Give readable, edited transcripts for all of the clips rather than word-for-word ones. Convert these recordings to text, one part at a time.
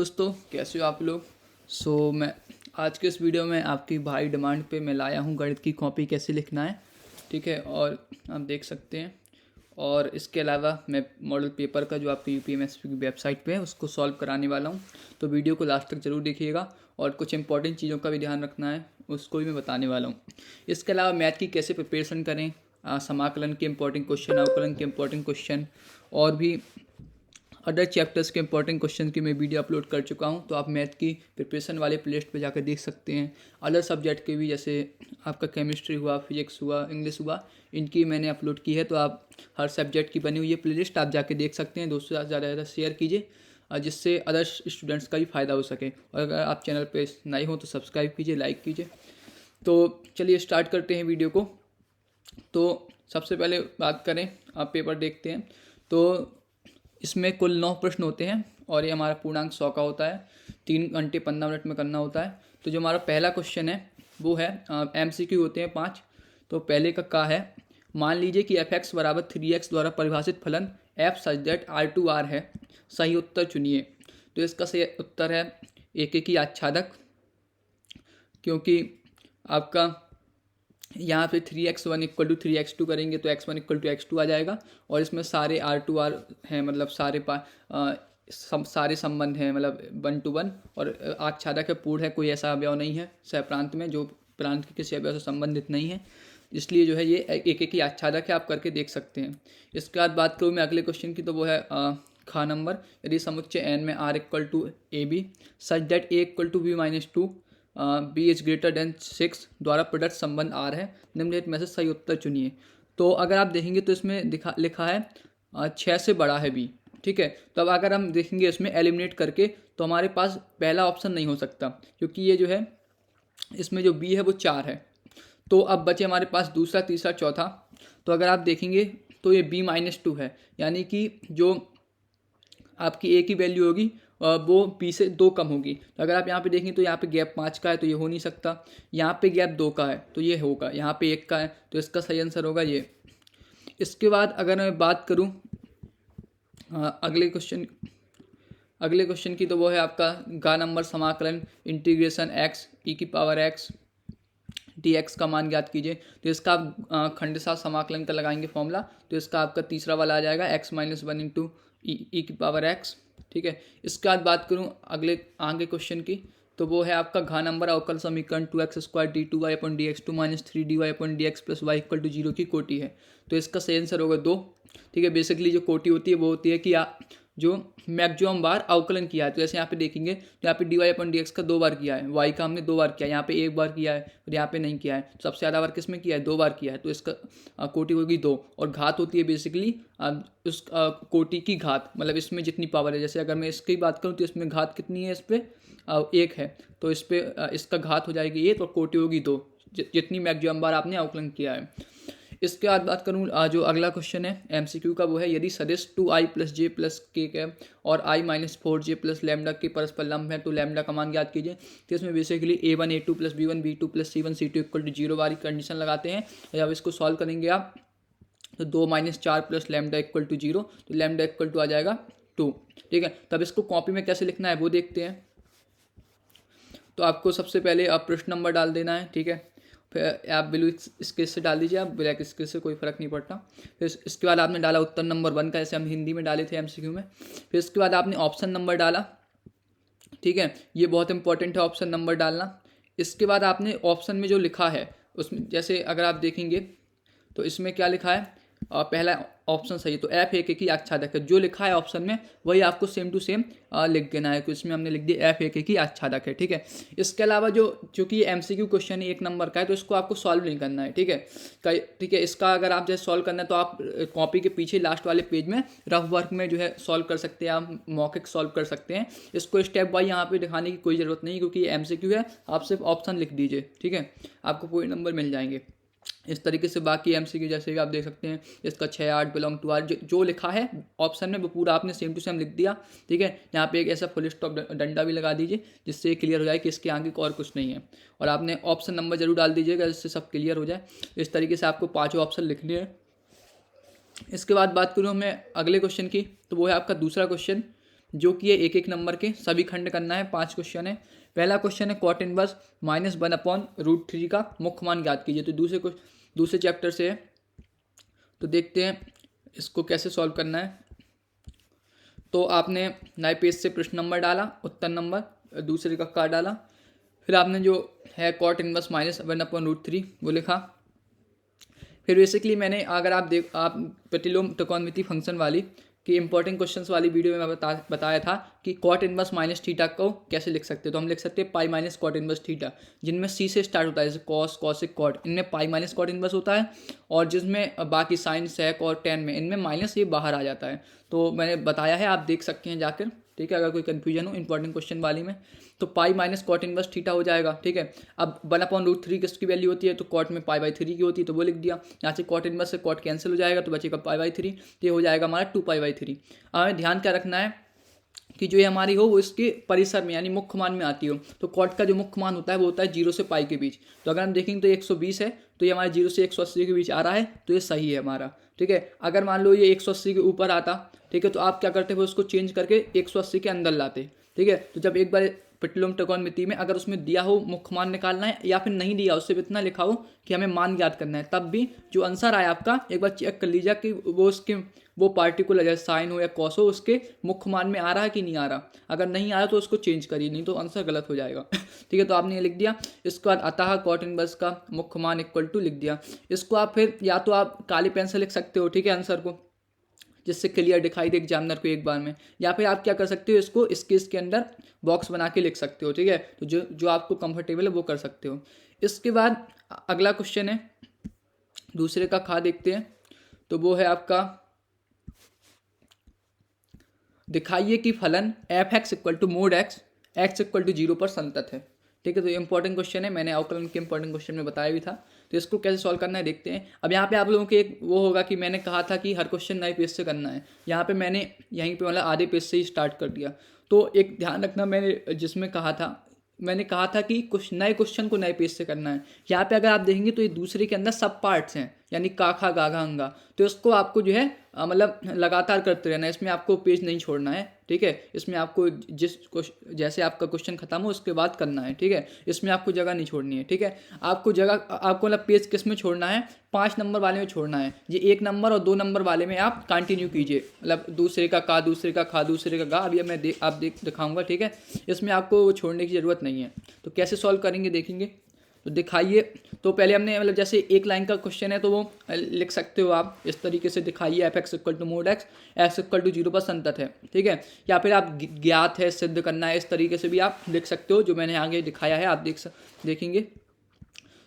दोस्तों, कैसे हो आप लोग। मैं आज के इस वीडियो में आपकी भारी डिमांड पे मैं लाया हूँ गणित की कॉपी कैसे लिखना है। ठीक है, और आप देख सकते हैं। और इसके अलावा मैं मॉडल पेपर का जो आपकी यूपीएमएसपी की वेबसाइट पे है उसको सॉल्व कराने वाला हूँ। तो वीडियो को लास्ट तक ज़रूर देखिएगा और कुछ इंपॉर्टेंट चीज़ों का भी ध्यान रखना है, उसको भी मैं बताने वाला हूँ। इसके अलावा मैथ की कैसे प्रिपरेशन करें, समाकलन के इंपॉर्टेंट क्वेश्चन, अवकलन के इंपॉर्टेंट क्वेश्चन और भी अदर चैप्टर्स के इंपॉर्टेंट क्वेश्चन की मैं वीडियो अपलोड कर चुका हूं। तो आप मैथ की प्रिपरेशन वाले प्लेलिस्ट पे जाकर देख सकते हैं। अदर सब्जेक्ट के भी, जैसे आपका केमिस्ट्री हुआ, फिजिक्स हुआ, इंग्लिश हुआ, इनकी मैंने अपलोड की है। तो आप हर सब्जेक्ट की बनी हुई है प्लेलिस्ट, आप जाके देख सकते हैं। दोस्तों से ज़्यादा शेयर कीजिए जिससे अदर स्टूडेंट्स का भी फ़ायदा हो सके। और अगर आप चैनल पर नए हो तो सब्सक्राइब कीजिए, लाइक कीजिए। तो चलिए स्टार्ट करते हैं वीडियो को। तो सबसे पहले बात करें, आप पेपर देखते हैं तो इसमें कुल 9 प्रश्न होते हैं और ये हमारा पूर्णांक 100 का होता है। 3 घंटे 15 मिनट में करना होता है। तो जो हमारा पहला क्वेश्चन है वो है, एमसीक्यू होते हैं 5। तो पहले का है, मान लीजिए कि fx बराबर 3x द्वारा परिभाषित फलन f सच दैट R2R है, सही उत्तर चुनिए। तो इसका सही उत्तर है एकेकी आच्छादक, क्योंकि आपका यहाँ पे 3x1 इक्वल टू 3x2 करेंगे तो x1 इक्वल टू x2 आ जाएगा। और इसमें सारे R2R हैं, मतलब सारे संबंध हैं, मतलब 1 to 1। और आच्छादक है, पूर्ण है, कोई ऐसा अवयव नहीं है सहप्रांत में जो प्रांत के किसी अवयव से संबंधित नहीं है, इसलिए जो है ये एक ही आच्छादक है। आप करके देख सकते हैं। इसके बाद बात करूँ मैं अगले क्वेश्चन की, तो वो है खा नंबर, यदि समुच्चय n में r equal to A B such that a equal to B minus 2 B is greater than 6 द्वारा प्रोडक्ट संबंध आर है, निम्नलिखित में से सही उत्तर चुनिए। तो अगर आप देखेंगे तो इसमें लिखा है 6 से बड़ा है बी। ठीक है, तो अब अगर हम देखेंगे इसमें एलिमिनेट करके तो हमारे पास पहला ऑप्शन नहीं हो सकता, क्योंकि ये जो है इसमें जो बी है वो 4 है। तो अब बचे हमारे पास दूसरा, तीसरा, चौथा। तो अगर आप देखेंगे तो ये बी माइनस 2 है, यानी कि जो आपकी ए की वैल्यू होगी वो बी से 2 कम होगी। तो अगर आप यहाँ पे देखें तो यहाँ पे गैप 5 का है, तो ये हो नहीं सकता। यहाँ पे गैप 2 का है तो ये होगा, यहाँ पे 1 का है तो इसका सही आंसर होगा ये। इसके बाद अगर मैं बात करूँ अगले क्वेश्चन की, तो वो है आपका गा नंबर समाकलन इंटीग्रेशन x e की पावर x dx का मान ज्ञात कीजिए। तो इसका आप खंडशाह समाकलन का लगाएंगे फॉर्मूला, तो इसका आपका तीसरा वाला आ जाएगा x माइनस 1 इंटू ई की पावर x। ठीक है, इसके बाद बात करूं आगे क्वेश्चन की, तो वो है आपका घा नंबर अवकल समीकरण 2x² d2y upon dx2 minus 3dy upon dx plus Y equal to 0 की कोटि है। तो इसका सही आंसर होगा 2। ठीक है, बेसिकली जो कोटि होती है वो होती है कि जो मैक्सिमम बार अवकलन किया है। तो जैसे यहाँ पे देखेंगे तो यहाँ पे डी वाई अपन डी एक्स का 2 बार किया है, वाई का हमने 2 बार किया है, यहाँ पे 1 बार किया है और यहाँ पे नहीं किया है। तो सबसे ज़्यादा बार किस में किया है, 2 बार किया है, तो इसका कोटि होगी 2। और घात होती है बेसिकली उस कोटि की घात, मतलब इसमें जितनी पावर है। जैसे अगर मैं इसकी बात करूँ तो इसमें घात कितनी है, इस पर 1 है, तो इस पर इसका घात हो जाएगी 1 और कोटि होगी 2, जितनी मैक्सिमम बार आपने अवकलन किया है। इसके बाद बात करूँ जो अगला क्वेश्चन है एमसीक्यू का, वो है यदि सदिश 2i प्लस जे प्लस के और i minus 4j plus lambda के परस्पर लंब है तो लैम्डा का मान ज्ञात कीजिए। तो इसमें basically a1 a2 plus b1 b2 plus c1 c2 equal to 0 वाली कंडीशन लगाते हैं। जब इसको सॉल्व करेंगे आप तो 2 minus 4 plus lambda equal to 0, तो लैम्डा इक्वल टू आ जाएगा 2। ठीक है, तब इसको कॉपी में कैसे लिखना है वो देखते हैं। तो आपको सबसे पहले आप प्रश्न नंबर डाल देना है। ठीक है, फिर आप ब्लू स्केच से डाल दीजिए, आप ब्लैक स्केच से कोई फ़र्क नहीं पड़ता। फिर इसके बाद आपने डाला उत्तर नंबर 1 का, जैसे हम हिंदी में डाले थे एमसीक्यू में। फिर इसके बाद आपने ऑप्शन नंबर डाला। ठीक है, ये बहुत इंपॉर्टेंट है ऑप्शन नंबर डालना। इसके बाद आपने ऑप्शन में जो लिखा है उसमें, जैसे अगर आप देखेंगे तो इसमें क्या लिखा है, पहला ऑप्शन सही है, तो एफ एक की आच्छादक है। जो लिखा है ऑप्शन में वही आपको सेम टू सेम लिख देना है। तो इसमें हमने लिख दिया एफ एक की आच्छादक है। ठीक है, इसके अलावा चूँकि ये एमसीक्यू क्वेश्चन है 1 नंबर का है, तो इसको आपको सॉल्व नहीं करना है। ठीक है, इसका अगर आप जैसे सॉल्व करना है तो आप कॉपी के पीछे लास्ट वाले पेज में रफ वर्क में जो है सॉल्व कर सकते हैं, आप मौखिक सॉल्व कर सकते हैं। इसको स्टेप बाई यहाँ पे दिखाने की कोई ज़रूरत नहीं, क्योंकि ये एमसीक्यू है। आप सिर्फ ऑप्शन लिख दीजिए, ठीक है, आपको पूरे नंबर मिल जाएंगे। इस तरीके से बाकी एमसीक्यू जैसे कि आप देख सकते हैं, इसका 6 8 बिलोंग टू आर, जो लिखा है ऑप्शन में वो पूरा आपने सेम टू सेम लिख दिया। ठीक है, यहाँ पे एक ऐसा फुल स्टॉप डंडा भी लगा दीजिए जिससे क्लियर हो जाए कि इसके आगे और कुछ नहीं है। और आपने ऑप्शन नंबर जरूर डाल दीजिएगा जिससे सब क्लियर हो जाए। इस तरीके से आपको 5 ऑप्शन लिखने हैं। इसके बाद बात करूँ मैं अगले क्वेश्चन की, तो वो है आपका दूसरा क्वेश्चन। जो कि ये एक एक नंबर के सभी खंड करना है। 5 क्वेश्चन है। पहला क्वेश्चन है कॉट इनवर्स -1/√3 का मुख्य मान ज्ञात कीजिए। तो दूसरे चैप्टर से है, तो देखते हैं इसको कैसे सॉल्व करना है। तो आपने नए पेज से प्रश्न नंबर डाला, उत्तर नंबर दूसरे का डाला, फिर आपने जो है कॉट इनवर्स -1/√3 वो लिखा। फिर बेसिकली मैंने अगर आप प्रतिलोम त्रिकोणमिति फंक्शन वाली कि इंपॉर्टेंट क्वेश्चंस वाली वीडियो में मैं बताया था कि कॉट इनवर्स माइनस थीटा को कैसे लिख सकते हैं। तो हम लिख सकते हैं pi minus cot inverse theta, जिनमें सी से स्टार्ट होता है, जैसे कॉस, कॉसिक, कॉट, इनमें पाई माइनस कॉट इनवर्स होता है, और जिसमें बाकी साइन, सेक और टेन में इनमें माइनस ये बाहर आ जाता है। तो मैंने बताया है, आप देख सकते हैं जाकर, ठीक है, अगर कोई कन्फ्यूजन हो इंपॉर्टेंट क्वेश्चन वाली में। तो pi minus cot inverse theta हो जाएगा, ठीक है। अब 1/√3 किसकी वैल्यू होती है, तो कॉट में π/3 की होती है, तो वो लिख दिया। यहाँ से कॉट इनवर्स से कॉट कैंसिल हो जाएगा, तो बचेगा π/3, तो ये हो जाएगा हमारा 2π/3। हमें ध्यान क्या रखना है कि जो ये हमारी हो वो इसके परिसर में यानी मुख्य मान में आती हो। तो कॉट का जो मुख्य मान होता है वो होता है 0 से पाई के बीच। तो अगर हम देखेंगे तो 120 है, तो ये हमारे 0 से 180 के बीच आ रहा है, तो ये सही है हमारा, ठीक है। अगर मान लो ये 180 के ऊपर आता, ठीक है, तो आप क्या करते हो, उसको चेंज करके 180 के अंदर लाते, ठीक है। तो जब एक बार प्रतिलोम त्रिकोणमिति में अगर उसमें दिया हो मुख्य मान निकालना है, या फिर नहीं दिया उससे इतना लिखा हो कि हमें मान ज्ञात करना है, तब भी जो आंसर आया आपका एक बार चेक कर लीजिए कि वो पार्टिकुलर जैसे साइन हो या कॉस हो उसके मुख्य मान में आ रहा है कि नहीं आ रहा। अगर नहीं आया तो उसको चेंज करिए, नहीं तो आंसर गलत हो जाएगा, ठीक है। तो आपने ये लिख दिया। इसके बाद अतः कॉट इनवर्स का मुख्य मान इक्वल टू लिख दिया। इसको आप फिर या तो आप काली पेन से लिख सकते हो, ठीक है, आंसर को, जिससे क्लियर दिखाई दे एग्जामिनर को एक बार में, या फिर आप क्या कर सकते हो, इसको स्केच के अंदर बॉक्स बना के लिख सकते हो, ठीक है। तो जो आपको कंफर्टेबल है वो कर सकते हो। इसके बाद अगला क्वेश्चन है दूसरे का खा देखते हैं। तो वो है आपका, दिखाइए कि फलन f(x) = mod x, x = 0 पर संतत है, ठीक है। तो ये इंपॉर्टेंट क्वेश्चन है, मैंने अवकलन के इंपॉर्टेंट क्वेश्चन में बताया भी था। तो इसको कैसे सॉल्व करना है देखते हैं। अब यहाँ पे आप लोगों के एक वो होगा कि मैंने कहा था कि हर क्वेश्चन नए पेज से करना है, यहाँ पे मैंने यहीं पे मतलब आधे पेज से ही स्टार्ट कर दिया। तो एक ध्यान रखना, मैंने कहा था कि कुछ नए क्वेश्चन को नए पेज से करना है। यहाँ पे अगर आप देखेंगे तो ये दूसरे के अंदर सब पार्ट्स हैं, यानी काखा, गाघा, अंगा, तो इसको आपको जो है मतलब लगातार करते रहना है, इसमें आपको पेज नहीं छोड़ना है, ठीक है। इसमें आपको जैसे आपका क्वेश्चन खत्म हो उसके बाद करना है, ठीक है। इसमें आपको जगह नहीं छोड़नी है, ठीक है। आपको मतलब पेज किस में छोड़ना है, 5 नंबर वाले में छोड़ना है। ये 1 नंबर और 2 नंबर वाले में आप कंटिन्यू कीजिए, मतलब दूसरे का का, दूसरे का खा, दूसरे का गा, अभी मैं दिखाऊंगा, ठीक है। इसमें आपको छोड़ने की ज़रूरत नहीं है। तो कैसे सॉल्व करेंगे देखेंगे। तो दिखाइए, तो पहले हमने मतलब जैसे एक लाइन का क्वेश्चन है तो वो लिख सकते हो आप इस तरीके से, दिखाइए f(x) = mod x, x = 0 पर संतत है, ठीक है। या फिर आप ज्ञात है, सिद्ध करना है, इस तरीके से भी आप लिख सकते हो, जो मैंने आगे दिखाया है आप देखेंगे।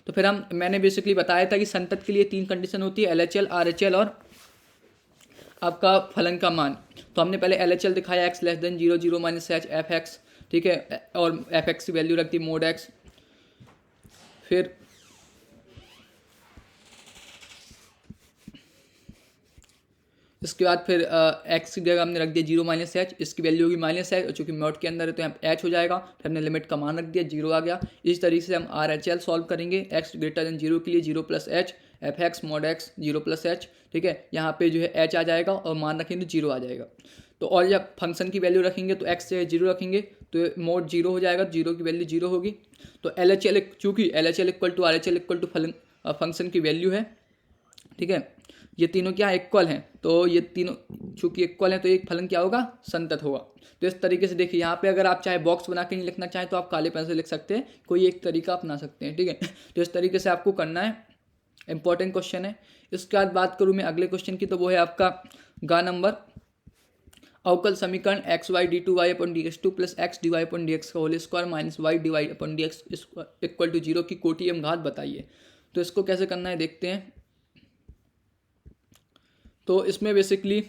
तो फिर मैंने बेसिकली बताया था कि संतत के लिए 3 कंडीशन होती है, LHL, RHL और आपका फलन का मान। तो हमने पहले LHL दिखाया, x < 0, 0 - h f(x), ठीक है, और f(x) की वैल्यू रख दी mod x। फिर इसके बाद फिर x की जगह हमने रख दिया 0 - h, इसकी वैल्यू होगी -h, चूँकि मोड के अंदर है तो यहाँ h हो जाएगा। फिर हमने लिमिट का मान रख दिया, 0 आ गया। इस तरीके से हम RHL सॉल्व करेंगे, x > 0 के लिए 0 + h, f(x) mod x 0 + h, ठीक है। यहाँ पे जो है h आ जाएगा और मान रखेंगे तो 0 आ जाएगा। तो और जब फंक्शन की वैल्यू रखेंगे तो x से 0 रखेंगे तो मोड 0 हो जाएगा, 0 की वैल्यू 0 होगी। तो LHL, चूँकि LHL = RHL = फंक्शन की वैल्यू है, ठीक है। ये तीनों क्या इक्वल हैं, तो ये तीनों चूँकि इक्वल हैं तो एक फलन क्या होगा, संतत होगा। तो इस तरीके से देखिए, यहाँ पे अगर आप चाहे बॉक्स बना के नहीं लिखना चाहें तो आप काले पेन से लिख सकते हैं, कोई एक तरीका अपना सकते हैं, ठीक है। तो इस तरीके से आपको करना है, इंपॉर्टेंट क्वेश्चन है। इसके बाद बात करूँ मैं अगले क्वेश्चन की, तो वो है आपका गा नंबर, अवकल समीकरण xy d2y/dx2 + x dy/dx का होल स्क्वायर -y dy/dx = 0 की कोटि एवं घात बताइए। तो इसको कैसे करना है देखते हैं। तो इसमें बेसिकली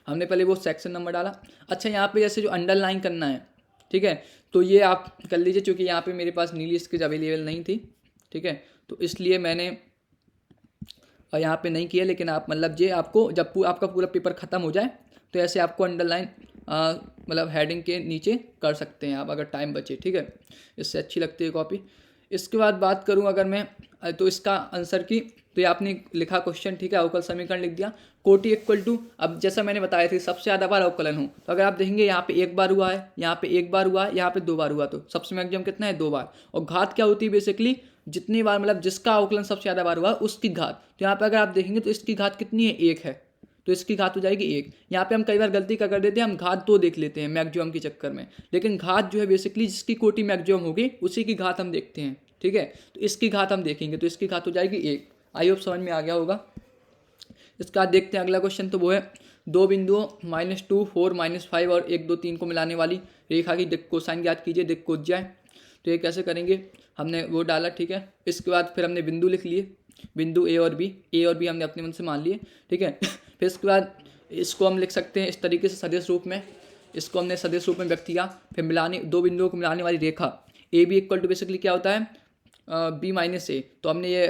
हमने पहले वो सेक्शन नंबर डाला। अच्छा, यहाँ पे जैसे जो अंडरलाइन करना है, ठीक है, तो ये आप कर लीजिए, क्योंकि यहाँ पे मेरे पास नीली स्केच अवेलेबल नहीं थी, ठीक है, तो इसलिए मैंने यहाँ पे नहीं किया। लेकिन आप मतलब जे आपको जब आपका पूरा पेपर ख़त्म हो जाए तो ऐसे आपको अंडरलाइन मतलब हेडिंग के नीचे कर सकते हैं आप, अगर टाइम बचे, ठीक है, इससे अच्छी लगती है कॉपी। इसके बाद बात करूं अगर मैं, तो इसका आंसर की तो ये आपने लिखा क्वेश्चन, ठीक है, अवकल समीकरण लिख दिया। कोटि इक्वल टू, अब जैसा मैंने बताया था सबसे ज़्यादा बार अवकलन हो, तो अगर आप देखेंगे यहाँ पे एक बार हुआ है, यहाँ पे एक बार हुआ है, यहाँ पे 2 बार हुआ, तो सबसे मैक्सिमम कितना है 2 बार। और घात क्या होती है बेसिकली, जितनी बार मतलब जिसका अवकलन सबसे ज़्यादा बार हुआ उसकी घात। तो यहाँ पे अगर आप देखेंगे तो इसकी घात कितनी है, 1 है, तो इसकी घात हो जाएगी 1। यहाँ पे हम कई बार गलती क्या कर देते हैं, हम घात 2 देख लेते हैं मैक्सिमम के चक्कर में, लेकिन घात जो है बेसिकली जिसकी कोटि मैक्सिमम होगी उसी की घात हम देखते हैं, ठीक है। तो इसकी घात हम देखेंगे तो इसकी घात हो जाएगी 1। आई होप समझ में आ गया होगा। इसका बाद देखते हैं अगला क्वेश्चन, तो वो है 2 बिंदुओं -2, 4, -5 और 1, 2, 3 को मिलाने वाली रेखा की कोसाइन ज्ञात कीजिए, दिक् कोज्या। तो ये कैसे करेंगे, हमने वो डाला, ठीक है। इसके बाद फिर हमने बिंदु लिख लिए, बिंदु ए और बी हमने अपने मन से मान लिए, ठीक है। फिर इसके बाद इसको हम लिख सकते हैं इस तरीके से सदिश रूप में, इसको हमने सदिश रूप में व्यक्त किया। फिर मिलाने 2 बिंदुओं को मिलाने वाली रेखा A B equal to basically क्या होता है बी माइनस ए, तो हमने ये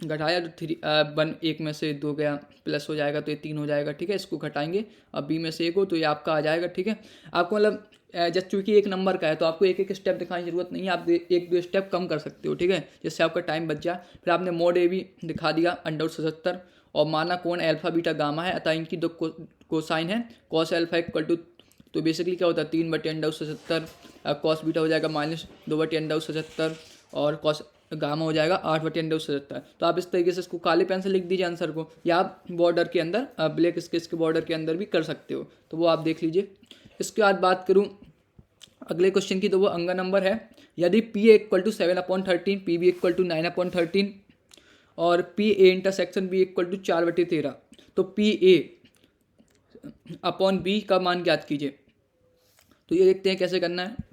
घटाया तो 1 1 में से 2 गया, प्लस हो जाएगा तो ये 3 हो जाएगा, ठीक है। इसको घटाएंगे अब बी में से 1 हो तो ये आपका आ जाएगा, ठीक है। आपको मतलब जब चूंकि 1 नंबर का है तो आपको एक एक स्टेप दिखाने की जरूरत नहीं है, आप 1-2 स्टेप कम कर सकते हो, ठीक है, जिससे आपका टाइम बच जाए। फिर आपने मोड ए भी दिखा दिया √77 और माना कोण अल्फा बीटा गामा है, अतः इनकी 2 कोसाइन है, कॉस अल्फा इक्वल टू, तो बेसिकली क्या होता है 3/√77, कॉस बीटा हो जाएगा -2/√77 और कॉस गामा हो जाएगा 8/√77। तो आप इस तरीके से इसको काले पेन से लिख दीजिए आंसर को, या आप बॉर्डर के अंदर ब्लैक स्केच के बॉर्डर के अंदर भी कर सकते हो, तो वो आप देख लीजिए। इसके बाद बात करूँ अगले क्वेश्चन की, तो वो अंगा नंबर है, यदि P A equal to 7/13, P B equal to 9/13 और P A intersection B equal to 4/13, तो पी ए अपॉन बी का मान ज्ञात कीजिए। तो ये देखते हैं कैसे करना है।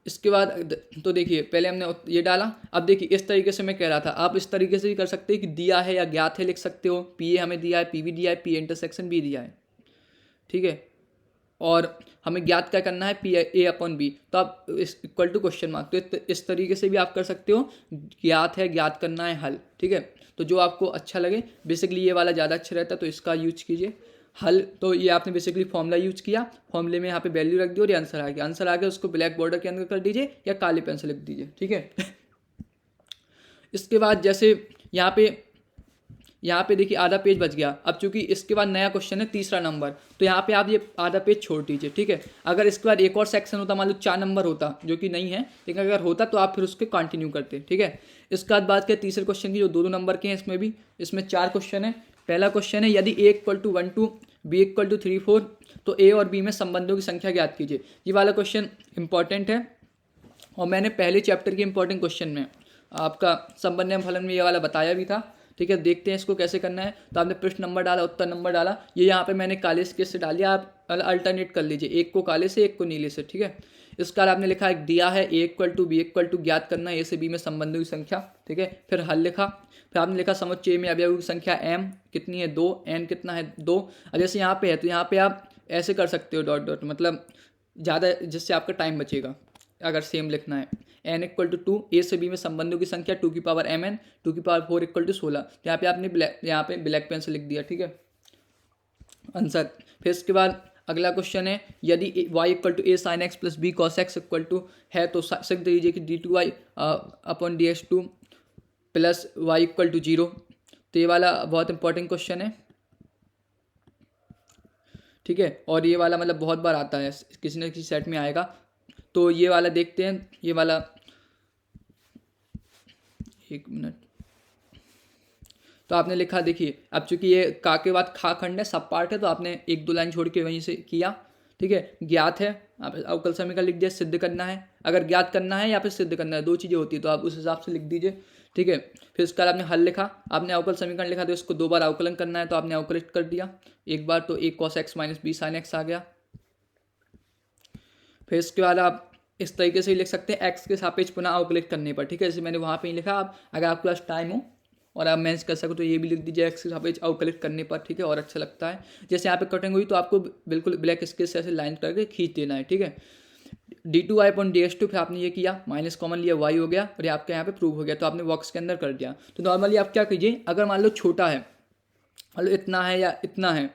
इसके बाद तो देखिए पहले हमने ये डाला, अब देखिए इस तरीके से मैं कह रहा था, आप इस तरीके से भी कर सकते हैं कि दिया है या ज्ञात है लिख सकते हो। पी ए हमें दिया है, पी बी दिया है, पी इंटरसेक्शन बी दिया है, ठीक है, और हमें ज्ञात क्या करना है पी ए अपॉन बी, तो आप इस इक्वल टू क्वेश्चन मार्क, तो इस तरीके से भी आप कर सकते हो, ज्ञात है, ज्ञात करना है, हल, ठीक है। तो जो आपको अच्छा लगे, बेसिकली ये वाला ज़्यादा अच्छा रहता है तो इसका यूज कीजिए। हल, तो ये आपने बेसिकली फॉर्मूला यूज किया, फॉर्मूले में यहाँ पे वैल्यू रख दी और ये आंसर आ गया, आंसर आ गया, उसको ब्लैक बॉर्डर के अंदर कर दीजिए या काले पेन से लिख दीजिए, ठीक है। इसके बाद जैसे यहाँ पे देखिए आधा पेज बच गया। अब चूंकि इसके बाद नया क्वेश्चन है 3रा नंबर, तो यहाँ पे आप ये आधा पेज छोड़ दीजिए, ठीक है। अगर इसके बाद एक और सेक्शन होता, मान लो 4 नंबर होता, जो कि नहीं है, लेकिन अगर होता तो आप फिर उसके कंटिन्यू करते, ठीक है। इसके बाद बात करें तीसरे क्वेश्चन की, जो 2 नंबर के हैं, इसमें 4 क्वेश्चन है। पहला क्वेश्चन है, यदि A equal to 1 2, B equal to 3 4, तो ए और बी में संबंधों की संख्या ज्ञात कीजिए। ये वाला क्वेश्चन इंपॉर्टेंट है और मैंने पहले चैप्टर के इंपॉर्टेंट क्वेश्चन में आपका संबंध एवं फलन में ये वाला बताया भी था, ठीक है। देखते हैं इसको कैसे करना है। तो आपने प्रश्न नंबर डाला, उत्तर नंबर डाला, ये यहाँ पे मैंने काले स्केच से डाल दिया, आप अल्टरनेट कर लीजिए, एक को काले से एक को नीले से, ठीक है। इसका आपने लिखा है दिया है A equal to B equal to, ज्ञात करना है ए से बी में संबंधों की संख्या, ठीक है। फिर हल लिखा, फिर आपने लिखा समुच्चय में अवयवों की संख्या m कितनी है 2, n कितना है 2। अब जैसे यहाँ पे है तो यहाँ पे आप ऐसे कर सकते हो डॉट डॉट, मतलब ज़्यादा, जिससे आपका टाइम बचेगा अगर सेम लिखना है। n इक्वल टू 2, ए से बी में संबंधों की संख्या 2 की पावर mn, 2 की पावर 4 इक्वल टू 16। यहाँ पे आपने यहाँ पे ब्लैक पेन से लिख दिया, ठीक है, आंसर। फिर इसके बाद अगला क्वेश्चन है, यदि y equal to A sine X plus B cos X equal to है, तो सीख दीजिए कि d2y upon dx2 plus y equal to 0। तो ये वाला बहुत इंपॉर्टेंट क्वेश्चन है, ठीक है, और ये वाला मतलब बहुत बार आता है, किसी न किसी सेट में आएगा। तो ये वाला देखते हैं, ये वाला 1 मिनट। तो आपने लिखा, देखिए अब चूंकि ये का के बाद खा खंड है, सब पार्ट है, तो आपने 1-2 लाइन छोड़ के वहीं से किया, ठीक है। ज्ञात है, आप अवकल समीकरण लिख दिया, सिद्ध करना है, अगर ज्ञात करना है या फिर सिद्ध करना है, 2 चीज़ें होती है, तो आप उस हिसाब से लिख दीजिए, ठीक है। फिर उसका आपने हल लिखा, आपने अवकल समीकरण लिखा, तो इसको 2 बार अवकलन करना है, तो आपने अवकलित कर दिया, एक बार तो a cos x minus B sine x आ गया। फिर इसके बाद आप इस तरीके से ही लिख सकते हैं, x के सापेक्ष पुनः अवकलित करने पर, ठीक है, जैसे मैंने वहाँ पे ही लिखा। आप अगर आपके पास टाइम हो और आप मैनेज कर सको तो ये भी लिख दीजिए, x के सापेक्ष अवकलित करने पर, ठीक है, और अच्छा लगता है। जैसे यहाँ पे कटिंग हुई तो आपको बिल्कुल ब्लैक स्केच से ऐसे लाइन करके खींच देना है, ठीक है। d2y अपॉन dx2, फिर आपने ये किया, माइनस कॉमन लिया, y हो गया, और ये आपके यहाँ पे प्रूव हो गया, तो आपने बॉक्स के अंदर कर दिया। तो नॉर्मली आप क्या कीजिए, अगर मान लो छोटा है, मान लो इतना है या इतना है,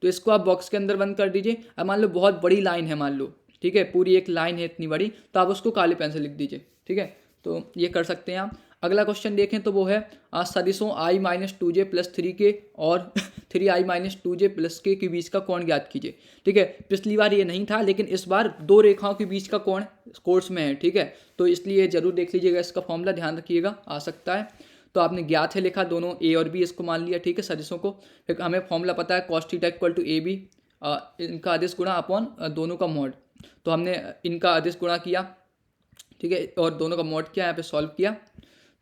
तो इसको आप बॉक्स के अंदर बंद कर दीजिए। अब मान लो बहुत बड़ी लाइन है, मान लो, ठीक है, पूरी एक लाइन है इतनी बड़ी, तो आप उसको काले पेन से लिख दीजिए, ठीक है। तो ये कर सकते हैं आप। अगला क्वेश्चन देखें तो वो है सदिशों i minus two J plus three के और 3i माइनस टू जे प्लस के बीच का कोण ज्ञात कीजिए। ठीक है, पिछली बार ये नहीं था, लेकिन इस बार दो रेखाओं के बीच का कोण कोर्स में है। ठीक है, तो इसलिए जरूर देख लीजिएगा, इसका फॉर्मूला ध्यान रखिएगा, आ सकता है। तो आपने ज्ञात है लिखा, दोनों ए और बी इसको मान लिया। ठीक है, सदिशों को। फिर हमें फॉर्मूला पता है cos theta equal to A B, इनका अदिश गुणा अपॉन दोनों का मॉड। तो हमने इनका अदिश गुणा किया, ठीक है, और दोनों का मॉड किया, यहाँ पे सॉल्व किया,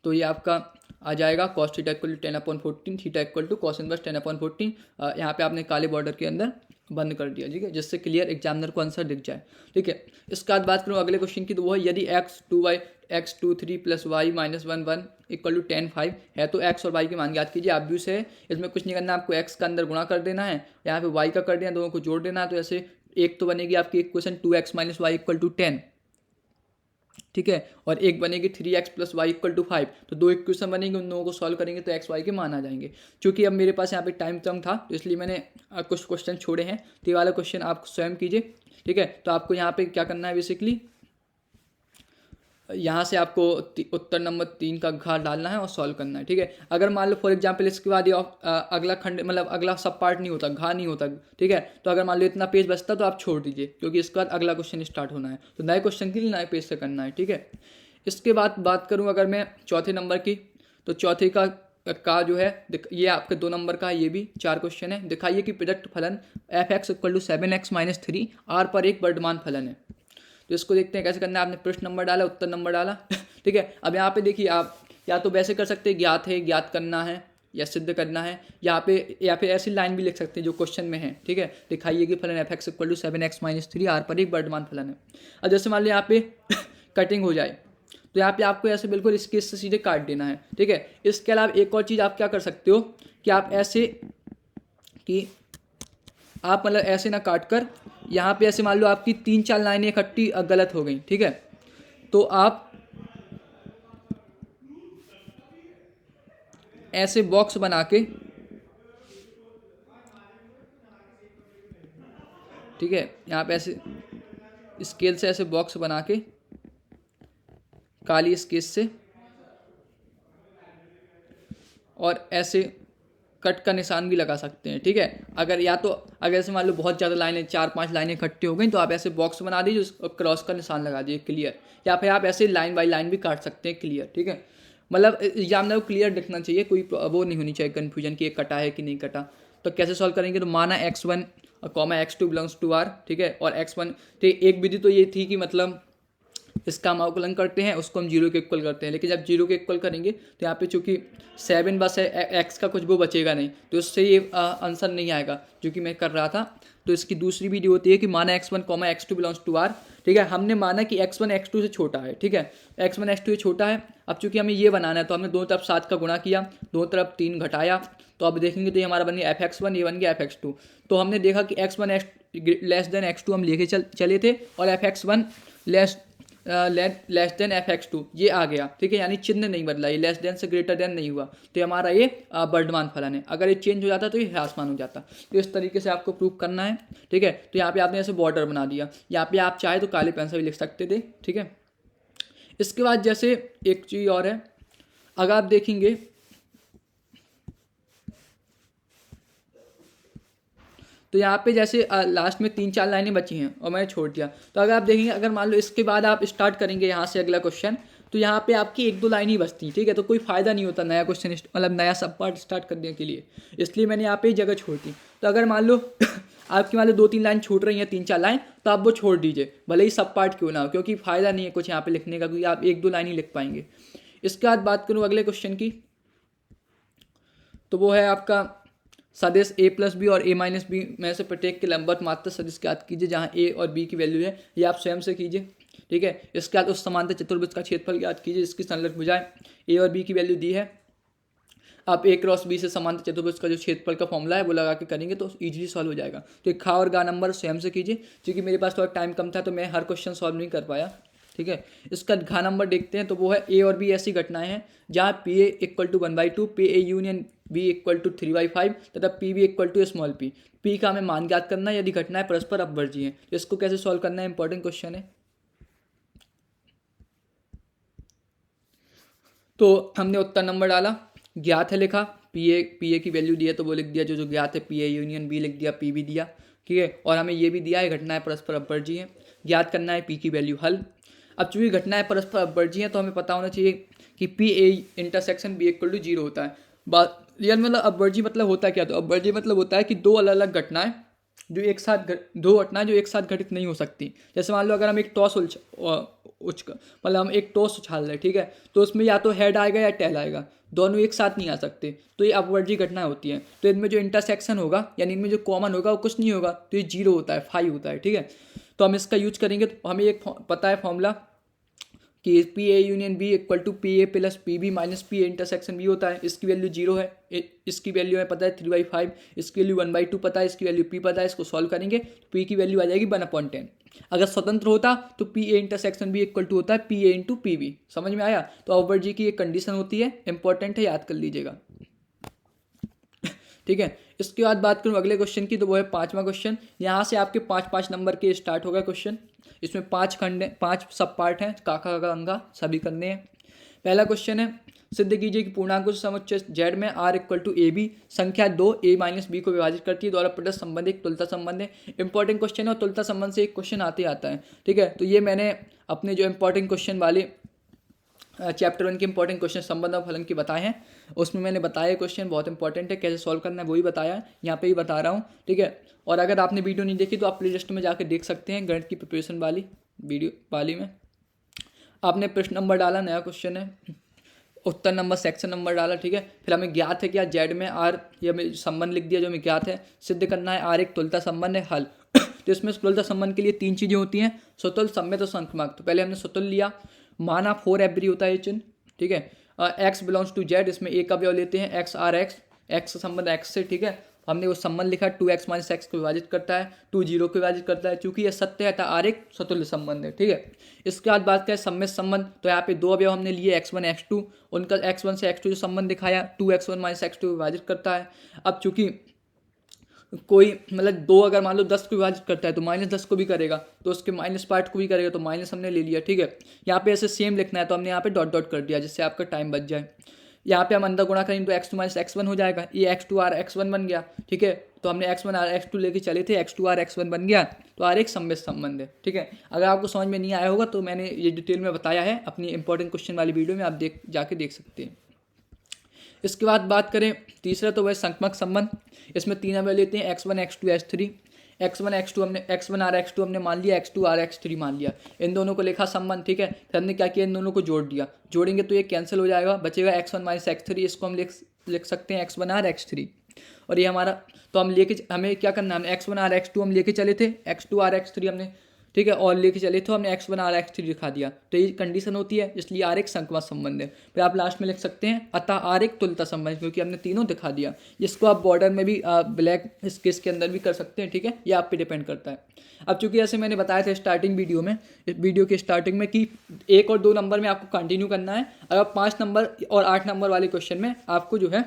तो ये आपका आ जाएगा cos theta equal to 10/14, theta equal to cos inverse 10/14। यहाँ पे आपने काले बॉर्डर के अंदर बंद कर दिया। ठीक है, जिससे क्लियर एग्जामिनर को आंसर दिख जाए। ठीक है, इसके बाद बात करूँ अगले क्वेश्चन की, तो वो है यदि x2 3 plus y minus 1 1 equal to 10 5 है तो x और y के मान ज्ञात कीजिए। आप भी से इसमें कुछ नहीं करना, आपको x का अंदर गुणा कर देना है, यहाँ पे y का कर देना, दोनों को जोड़ देना है। तो ऐसे एक तो बनेगी आपकी equation 2x minus Y equal to 10। ठीक है, और एक बनेगी 3x plus Y equal to 5। तो दो इक्वेशन बनेंगे, उन दोनों को सॉल्व करेंगे तो x y के मान आ जाएंगे। क्योंकि अब मेरे पास यहाँ पे टाइम कम था, तो इसलिए मैंने कुछ क्वेश्चन छोड़े हैं, तो ये वाला क्वेश्चन आप स्वयं कीजिए। ठीक है, तो आपको यहाँ पे क्या करना है, बेसिकली यहाँ से आपको उत्तर नंबर 3 का घ डालना है और सॉल्व करना है। ठीक है, अगर मान लो फॉर एग्जांपल इसके बाद ये अगला खंड मतलब अगला सब पार्ट नहीं होता, घा नहीं होता, ठीक है, तो अगर मान लो इतना पेज बचता तो आप छोड़ दीजिए, क्योंकि इसके बाद अगला क्वेश्चन स्टार्ट होना है, तो नए क्वेश्चन के लिए नए पेज से करना है। ठीक है, इसके बाद बात करूँ अगर मैं चौथे नंबर की, तो चौथे का जो है ये आपके 2 नंबर का है, ये भी 4 क्वेश्चन है। दिखाइए कि प्रदत्त फलन f(x) equal to 7x minus 3 r पर एक वर्तमान फलन है। तो इसको देखते हैं कैसे करना है। आपने प्रश्न नंबर डाला, उत्तर नंबर डाला। ठीक है, अब यहाँ पे देखिए, आप या तो वैसे कर सकते हैं, ज्ञात है, ज्ञात करना है या सिद्ध करना है, यहाँ पे या फिर ऐसी लाइन भी लिख सकते हैं जो क्वेश्चन में है। ठीक है, दिखाइए कि फलन f(x) equal to 7x minus 3 r पर एक वर्तमान फलन है। अब जैसे मान लो यहाँ पे कटिंग हो जाए, तो यहाँ पे आपको ऐसे बिल्कुल इसके से सीधे काट देना है। ठीक है, इसके अलावा एक और चीज़ आप क्या कर सकते हो कि आप ऐसे कि आप मतलब ऐसे ना काट कर यहाँ पे ऐसे मान लो आपकी 3-4 लाइनें इकट्ठी गलत हो गई। ठीक है, तो आप ऐसे बॉक्स बना के, ठीक है, यहाँ पे ऐसे स्केल से ऐसे बॉक्स बना के काली स्केच से, और ऐसे कट का निशान भी लगा सकते हैं। ठीक है, अगर या तो अगर ऐसे मान लो बहुत ज़्यादा लाइनें 4-5 लाइनें इकट्ठी हो गई, तो आप ऐसे बॉक्स बना दीजिए, क्रॉस का निशान लगा दीजिए, क्लियर। या फिर आप ऐसे लाइन बाय लाइन भी काट सकते हैं, क्लियर। ठीक है, मतलब एग्जामिनर को क्लियर दिखना चाहिए, कोई वो नहीं होनी चाहिए कन्फ्यूजन कि ये कटा है कि नहीं कटा। तो कैसे सॉल्व करेंगे, तो माना x1 x2 belongs to r। ठीक है, और x1, ठीक, एक विधि तो ये थी कि मतलब इसका हम अवकलन करते हैं, उसको हम 0 के इक्वल करते हैं, लेकिन जब 0 के इक्वल करेंगे तो यहाँ पे चूंकि 7 बस है, x का कुछ वो बचेगा नहीं, तो उससे ये आंसर नहीं आएगा जो कि मैं कर रहा था। तो इसकी दूसरी विधि होती है कि माना x1 x2 belongs to r। ठीक है, हमने माना कि x1 x2 से छोटा है। ठीक है, x1 x2 से छोटा है। अब चूंकि हमें ये बनाना है, तो हमने दोनों तरफ 7 का गुणा किया, दोनों तरफ 3 घटाया, तो अब देखेंगे तो ये हमारा बन गया f(x1), ये बन गया f(x2). तो हमने देखा कि x1 लेस देन x2 हम लेके चले थे, और f(x1) लेस देन f(x2) ये आ गया। ठीक है, यानी चिन्ह नहीं बदला, ये लेस देन से ग्रेटर देन नहीं हुआ, तो हमारा ये वर्तमान फलन है। अगर ये चेंज हो जाता तो ये ह्रासमान हो जाता। तो इस तरीके से आपको प्रूव करना है। ठीक है, तो यहाँ पे आपने ऐसे बॉर्डर बना दिया, यहाँ पे आप चाहे तो काले पेन से भी लिख सकते थे। ठीक है, इसके बाद जैसे एक चीज़ और है, अगर आप देखेंगे तो यहाँ पे जैसे लास्ट में 3-4 लाइनें बची हैं और मैंने छोड़ दिया, तो अगर आप देखेंगे, अगर मान लो इसके बाद आप स्टार्ट करेंगे यहाँ से अगला क्वेश्चन, तो यहाँ पे आपकी 1-2 लाइन ही बचती। ठीक है, तो कोई फ़ायदा नहीं होता नया क्वेश्चन मतलब नया सब पार्ट स्टार्ट करने के लिए, इसलिए मैंने यहाँ पे जगह छोड़ दी। तो अगर मान लो आपकी मान लो 2-3 लाइन छूट रही हैं, 3-4 लाइन, तो आप वो छोड़ दीजिए, भले ही सब पार्ट क्यों ना हो, क्योंकि फ़ायदा नहीं है कुछ यहाँ पे लिखने का, क्योंकि आप 1-2 लाइन ही लिख पाएंगे। इसके बाद बात करूँ अगले क्वेश्चन की, तो वो है आपका सदिश a प्लस बी और a माइनस बी में से प्रत्येक के लंबवत मात्र सदिश ज्ञात कीजिए जहाँ a और b की वैल्यू है। ये आप स्वयं से कीजिए। ठीक है, इसके बाद उस समांतर चतुर्भुज का क्षेत्रफल ज्ञात कीजिए जिसकी संलग्न भुजाएं a और b की वैल्यू दी है। आप a क्रॉस b से समांतर चतुर्भुज का जो क्षेत्रफल का फॉर्मूला है वो लगा के करेंगे तो इजीली सॉल्व हो जाएगा। तो एक खा और गा नंबर स्वयं से कीजिए, क्योंकि मेरे पास थोड़ा टाइम कम था तो मैं हर क्वेश्चन सॉल्व नहीं कर पाया। ठीक है, इसका घा नंबर देखते हैं, तो वो है a और b ऐसी घटनाएं हैं जहाँ P A equal to 1/2, P A union b equal to 3/5 तथा P B equal to small p। p का हमें मान ज्ञात करना है यदि घटनाएं परस्पर अपवर्जी हैं। इसको कैसे सॉल्व करना है, इंपॉर्टेंट क्वेश्चन है। तो हमने उत्तर नंबर डाला, ज्ञात है लिखा, पी ए की वैल्यू दी है तो वो लिख दिया, जो ज्ञात है पी ए यूनियन बी लिख दिया, पी भी दिया, ठीक है। और हमें ये भी दिया है घटनाएं परस्पर अपवर्जी हैं, ज्ञात करना है पी की वैल्यू हल। अब चूंकि घटनाएं परस्पर अपवर्जी हैं तो हमें पता होना चाहिए कि P A intersection B equal to 0 होता है। बात रियल मतलब अपवर्जी मतलब होता है क्या, तो अपवर्जी मतलब होता है कि दो अलग अलग घटनाएं जो एक साथ दो घटनाएं जो एक साथ घटित नहीं हो सकती। जैसे मान लो अगर हम एक टॉस मतलब हम एक टॉस उछाल रहे, ठीक है, तो उसमें या तो हेड आएगा या टेल आएगा, दोनों एक साथ नहीं आ सकते, तो ये अपवर्जी घटनाएं होती हैं। तो इनमें जो इंटरसेक्शन होगा यानी इनमें जो कॉमन होगा वो कुछ नहीं होगा, तो ये 0 होता है, 5 होता है, ठीक है। तो हम इसका यूज करेंगे, तो हमें एक पता है फॉर्मूला कि P A union B equal to P A plus P B minus P A intersection B होता है। इसकी वैल्यू 0 है, इसकी वैल्यू हमें पता है 3/5, इसकी वैल्यू 1/2 पता है, इसकी वैल्यू पी पता है। इसको सॉल्व करेंगे तो पी की वैल्यू आ जाएगी 1/10। अगर स्वतंत्र होता तो P A intersection B equal to होता है P A into P B. समझ में आया? तो अपवर्जी की एक कंडीशन होती है, इंपॉर्टेंट है, याद कर लीजिएगा, ठीक है। इसके बाद बात करूँ अगले क्वेश्चन की, तो वो है 5वां क्वेश्चन। यहाँ से आपके 5-5 नंबर के स्टार्ट होगा क्वेश्चन। इसमें 5 खंड 5 सब पार्ट हैं, काका का अंगा सभी करने हैं। पहला क्वेश्चन है, सिद्ध कीजिए कि पूर्णांकों से समुच्चय जेड में R equal to A B संख्या 2 ए माइनस बी को विभाजित करती है, द्वारा प्रदत्त संबंध एक तुलता संबंध है। इंपॉर्टेंट क्वेश्चन है और तुलता संबंध से एक क्वेश्चन आते आता है, ठीक है। तो ये मैंने अपने जो इंपॉर्टेंट क्वेश्चन वाले चैप्टर 1 के इंपॉर्टेंट क्वेश्चन संबंध और फलन के बताए हैं, उसमें मैंने बताया क्वेश्चन बहुत इंपॉर्टेंट है, कैसे सॉल्व करना है वही बताया है, यहाँ पे ही बता रहा हूँ, ठीक है। और अगर आपने वीडियो नहीं देखी तो आप प्लेलिस्ट में जाकर देख सकते हैं, गणित की प्रिपरेशन वाली वीडियो वाली में। आपने प्रश्न नंबर डाला, नया क्वेश्चन है, उत्तर नंबर सेक्शन नंबर डाला, ठीक है। फिर हमें ज्ञात है क्या, जेड में आर, ये हमें संबंध लिख दिया जो हमें ज्ञात है, सिद्ध करना है आर एक तुलता संबंध है, हल। तो इसमें तुलता संबंध के लिए 3 चीज़ें होती हैं, स्वतुल, सम्मित और संख्यक। तो पहले हमने स्वतुल लिया, माना 4 एवरी होता है ये चिन्ह, ठीक है। एक्स बिलोंग्स टू जेड, इसमें एक अवयव लेते हैं एक्स आर एक्स, एक्स का संबंध एक्स से, ठीक है। हमने वो संबंध लिखा 2x माइनस एक्स को विभाजित करता है, 2 0 को विभाजित करता है, चूंकि यह सत्य है तो आर एक स्वतुल्य संबंध है, ठीक है। इसके बाद बात करें सम्मित संबंध, तो यहाँ पे 2 अवयव हमने लिए x1 x2, उनका x1 से x2 जो संबंध दिखाया 2x1 माइनस x2 विभाजित करता है। अब चूंकि कोई मतलब 2 अगर मान लो 10 को विभाजित करता है तो -10 को भी करेगा, तो उसके माइनस पार्ट को भी करेगा, तो माइनस हमने ले लिया, ठीक है। यहाँ पे ऐसे सेम लिखना है तो हमने यहाँ पे डॉट डॉट कर दिया जिससे आपका टाइम बच जाए। यहाँ पे हम अंदर गुणा करेंगे तो x2 माइनस x1 हो जाएगा, ये x2 r x1 बन गया, ठीक है। तो हमने x1 r x2 लेके चले थे, x2 r x1 बन गया, तो r एक सम्मित संबंध है, ठीक है। अगर आपको समझ में नहीं आया होगा तो मैंने ये डिटेल में बताया है अपनी इंपॉर्टेंट क्वेश्चन वाली वीडियो में, आप जाके देख सकते हैं। इसके बाद बात करें तीसरा, तो वह संख्यक संबंध। इसमें 3 अवयव लेते हैं x1 x2 x3, x1 x2 हमने x1 r x2 हमने मान लिया, x2 r x3 मान लिया, इन दोनों को लिखा संबंध, ठीक है। फिर हमने क्या किया, इन दोनों को जोड़ दिया, जोड़ेंगे तो ये कैंसिल हो जाएगा, बचेगा x1 माइनस x3, इसको हम लिख सकते हैं x1 r x3, और ये हमारा, तो हम हमें क्या करना है, हमने x1 r x2 हम लेके चले थे, x2 r x3 हमने, ठीक है, और लेके चले तो हमने x1 r x3 दिखा दिया, तो ये कंडीशन होती है, इसलिए आर एक संख्यक संबंध है। फिर आप लास्ट में लिख सकते हैं अतः आर एक तुल्यता संबंध, क्योंकि हमने तीनों दिखा दिया। इसको आप बॉर्डर में भी ब्लैक स्केच के अंदर भी कर सकते हैं, ठीक है, ये आप पे डिपेंड करता है। अब चूंकि ऐसे मैंने बताया था स्टार्टिंग वीडियो में, इस वीडियो के स्टार्टिंग में, कि 1 और 2 नंबर में आपको कंटिन्यू करना है, अगर 5 नंबर और 8 नंबर वाले क्वेश्चन में आपको जो है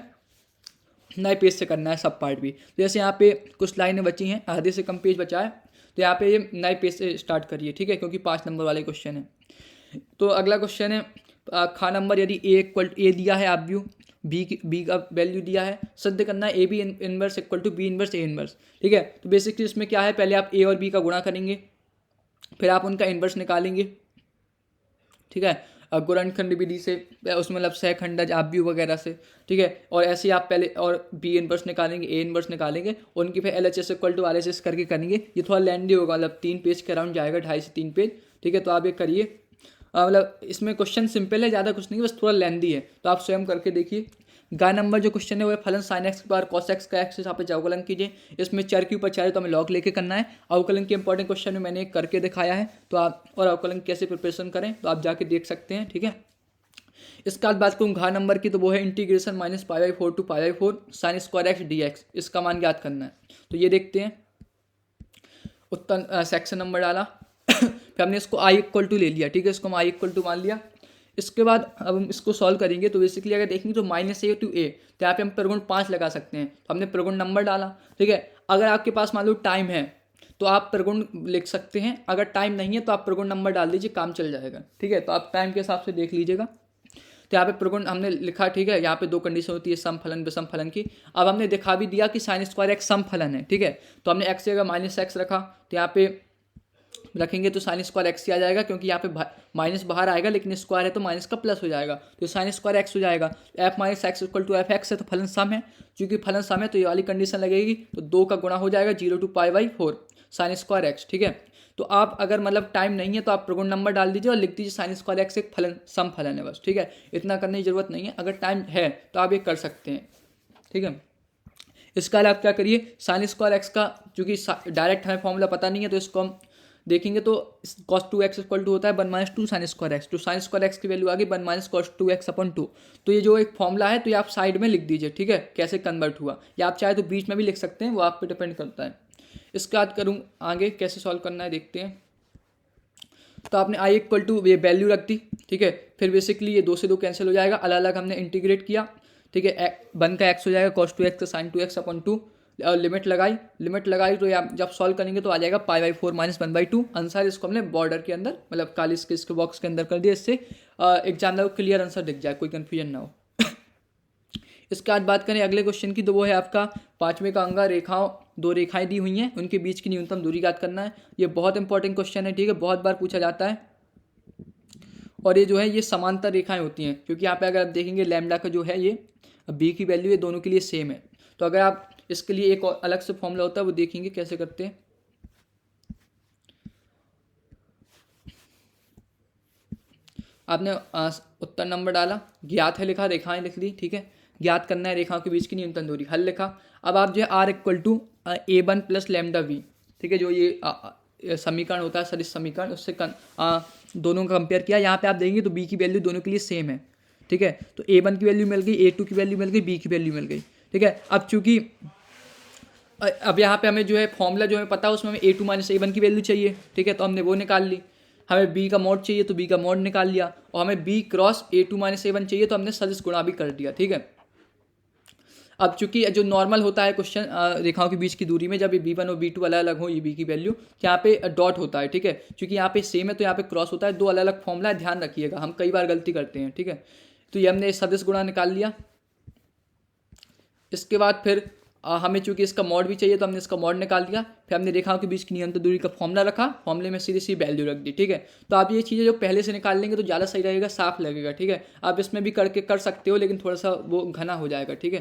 नए पेज से करना है सब पार्ट भी। तो जैसे यहाँ पे कुछ लाइनें बची हैं, आधे से कम पेज बचा है, तो यहाँ पे ये नए पेज से स्टार्ट करिए, ठीक है, क्योंकि 5 नंबर वाले क्वेश्चन है। तो अगला क्वेश्चन है खा नंबर, यदि ए दिया है आप व्यू, बी का वैल्यू दिया है, सिद्ध करना है A B inverse equal to B inverse A inverse, ठीक है। तो बेसिकली इसमें क्या है, पहले आप ए और बी का गुणा करेंगे, फिर आप उनका इनवर्स निकालेंगे, ठीक है, गुणनखंड विधि से, उसमें मतलब सहखंडज आव्यूह वगैरह से, ठीक है। और ऐसे ही आप पहले और बी इनवर्स निकालेंगे, ए इनवर्स निकालेंगे, उनकी फिर LHS इक्वल टू RHS करके करेंगे। ये थोड़ा लेंदी होगा, मतलब 3 पेज के अराउंड जाएगा, 2.5 से 3 पेज, ठीक है। तो आप ये करिए, मतलब इसमें क्वेश्चन सिंपल है, ज़्यादा कुछ नहीं, बस थोड़ा लेंदी है, तो आप स्वयं करके देखिए। गा नंबर जो क्वेश्चन है वो फलन साइन एक्स के बार कॉस एक्स का एक्स यहाँ पे अवकलन कीजिए, इसमें चर के ऊपर चर है तो हमें लॉग लेके करना है। अवकलन के इंपॉर्टेंट क्वेश्चन में मैंने करके दिखाया है, तो आप और अवकलन कैसे प्रिपरेशन करें तो आप जाके देख सकते हैं, ठीक है। इसके बाद बात करूँ घा नंबर की, तो वो है integration -π/4 to π/4 sine square x d x, इसका मान ज्ञात करना है। तो ये देखते हैं, उत्तर सेक्शन नंबर डाला फिर हमने इसको i इक्वल टू ले लिया, ठीक है, इसको हम i इक्वल टू मान लिया। इसके बाद अब हम इसको सॉल्व करेंगे, तो बेसिकली अगर देखेंगे तो -a टू a, तो यहाँ पे हम प्रगुण 5 लगा सकते हैं, तो हमने प्रगुण नंबर डाला, ठीक है। अगर आपके पास मान लो टाइम है तो आप प्रगुण लिख सकते हैं, अगर टाइम नहीं है तो आप प्रगुण नंबर डाल दीजिए, काम चल जाएगा, ठीक है। तो आप टाइम के हिसाब से देख लीजिएगा। तो यहाँ पे प्रगुण हमने लिखा, ठीक है। यहाँ पे दो कंडीशन होती है सम फलन विषम फलन की। अब हमने दिखा भी दिया कि साइन स्क्वायर एक्स सम फलन है, ठीक है। तो हमने एक्स की जगह माइनस एक्स रखा, तो यहाँ पे रखेंगे तो साइन स्क्वायर एक्स ही आ जाएगा, क्योंकि यहाँ पे माइनस बाहर आएगा लेकिन स्क्वायर है तो माइनस का प्लस हो जाएगा, तो साइन स्क्वायर एक्स हो जाएगा। F minus X equal to F X है, तो फलन सम है, क्योंकि फलन सम है तो ये वाली कंडीशन लगेगी, तो 2 का गुणा हो जाएगा 0 to π/4 साइन स्क्वायर एक्स, ठीक है। तो आप अगर मतलब टाइम नहीं है तो आप प्रगुण नंबर डाल दीजिए और लिख दीजिए साइन स्क्वायर एक्स एक फलन सम फलन है, बस, ठीक है। इतना करने की जरूरत नहीं है, अगर टाइम है तो आप ये कर सकते हैं, ठीक है। इसका आप क्या करिए, साइन स्क्वायर एक्स का चूंकि डायरेक्ट हमें फॉर्मूला पता नहीं है तो इसको हम देखेंगे, तो cos 2x इक्वल टू होता है 1 - 2 साइन स्क्वायर एक्स, तो साइन स्क्वायर एक्स की वैल्यू आ गई 1 - cos 2x/2। तो ये जो एक फॉर्मूला है तो ये आप साइड में लिख दीजिए, ठीक है, कैसे कन्वर्ट हुआ, या आप चाहे तो बीच में भी लिख सकते हैं, वो आप पे डिपेंड करता है। इसके बाद करूँ आगे कैसे सॉल्व करना है देखते हैं। तो आपने आई इक्वल टू ये वैल्यू रख दी, ठीक है। फिर बेसिकली ये 2 से 2 कैंसिल हो जाएगा, अलग अलग हमने इंटीग्रेट किया, ठीक है। 1 का x हो जाएगा cos 2x साइन 2x/2, और लिमिट लगाई तो आप जब सॉल्व करेंगे तो आ जाएगा π/4 - 1/2 आंसर। इसको हमने बॉर्डर के अंदर मतलब काली इसके बॉक्स के अंदर कर दिया, इससे एग्जाम को क्लियर आंसर दिख जाए, कोई कन्फ्यूजन ना हो। इसके बाद बात करें अगले क्वेश्चन की, तो वो है आपका 5वें का अंगा रेखाओं, 2 रेखाएं दी हुई हैं, उनके बीच की न्यूनतम दूरी ज्ञात करना है। ये बहुत इंपॉर्टेंट क्वेश्चन है, ठीक है, बहुत बार पूछा जाता है। और ये जो है ये समांतर रेखाएं होती हैं, क्योंकि यहाँ पे अगर आप देखेंगे लैम्डा का जो है ये बी की वैल्यू ये दोनों के लिए सेम है। तो अगर आप इसके लिए एक और अलग से फॉर्मूला होता है, वो देखेंगे कैसे करते हैं। आपने उत्तर नंबर डाला, ज्ञात है लिखा, रेखाएं लिख दी, ठीक है। ज्ञात करना है रेखाओं के बीच की न्यूनतम दूरी, हल लिखा। अब आप जो है r equal to a1 + λv, ठीक है, जो ये समीकरण होता है सदिश समीकरण, उससे दोनों का कंपेयर किया। यहाँ पे आप देंगे तो b की वैल्यू दोनों के लिए सेम है, ठीक है। तो a1 की वैल्यू मिल गई, a2 की वैल्यू मिल गई, b की वैल्यू मिल गई, ठीक है। अब चूंकि अब यहाँ पे हमें जो है फॉर्मूला जो हमें पता है उसमें हमें a2 - a1 की वैल्यू चाहिए, ठीक है, तो हमने वो निकाल ली। हमें b का मॉड चाहिए तो b का मॉड निकाल लिया, और हमें b क्रॉस a2 - a1 चाहिए तो हमने सदिश गुणा भी कर दिया, ठीक है। अब चूंकि जो नॉर्मल होता है क्वेश्चन रेखाओं के बीच की दूरी में, जब ये b1 और b2 अलग अलग हो, ये b की वैल्यू, यहाँ पे डॉट होता है, ठीक है। क्योंकि यहाँ पे सेम है तो यहाँ पे क्रॉस होता है, 2 अलग अलग फॉर्मूला है, ध्यान रखिएगा, हम कई बार गलती करते हैं, ठीक है। तो ये हमने सदिश गुणा निकाल लिया। इसके बाद फिर हमें चूंकि इसका मॉड भी चाहिए तो हमने इसका मॉड निकाल दिया। फिर हमने रेखाओं के बीच की न्यूनतम दूरी का फॉर्मूला रखा, फॉर्मूले में सीधी सी वैल्यू रख दी, ठीक है। तो आप ये चीज़ें जो पहले से निकाल लेंगे तो ज़्यादा सही रहेगा, साफ लगेगा, ठीक है। आप इसमें भी करके कर सकते हो, लेकिन थोड़ा सा वो घना हो जाएगा, ठीक है।